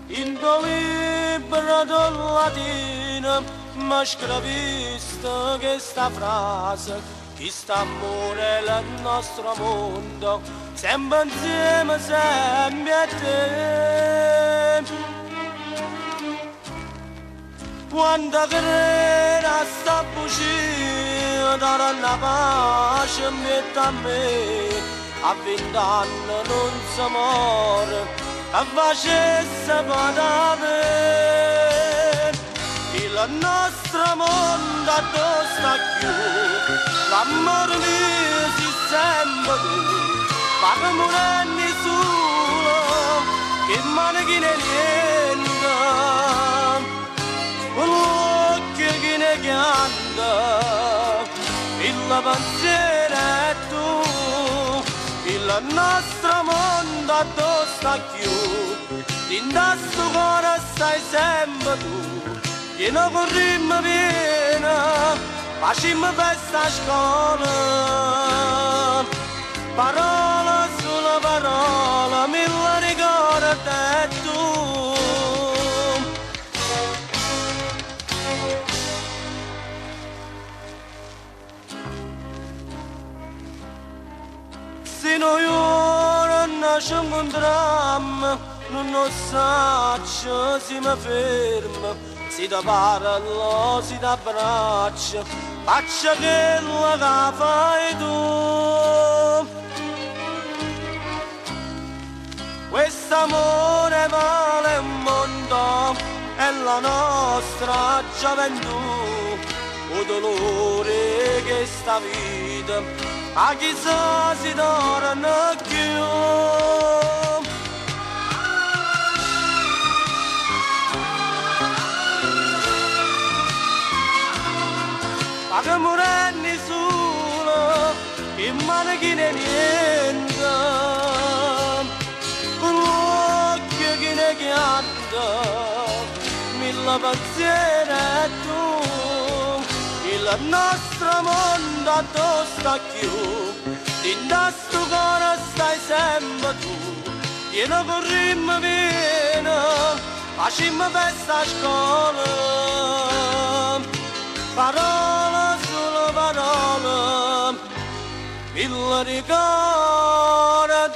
in tuo libro del latino mi scriviste questa frase, chi sta amore nel nostro mondo, sempre insieme, sempre a te. Quando creda sta bucina, darà la pace mette a me, a 20 anni non si muore, a facesse patare. Il nostro mondo dove sta più, l'amore mio si sembra tu, parliamo di solo, che manichi ne niente, un occhio che ne canta, il pensiero è tu, il nostro mondo dove sta più, in questo cuore stai sempre tu. Pieno con ritmo pieno, facciamo festa a scuola, parola sulla parola, mille ricordi e tu. Se noi ora nasce un dramma, non lo saccio, si mi ferma. Si da parlo, si da braccia, faccia quello che fai tu. Quest'amore vale un mondo, è la nostra gioventù. O dolore che sta vita, a chissà si torna più. Ma che morenni solo, in mano che ne niente, con l'occhio che ne chianta, mille pensieri e tu, il nostro mondo dove sta più, in questo cuore stai sempre tu, pieno con ritmo pieno, facciamo festa a scuola, parola solo parola, mille ricordi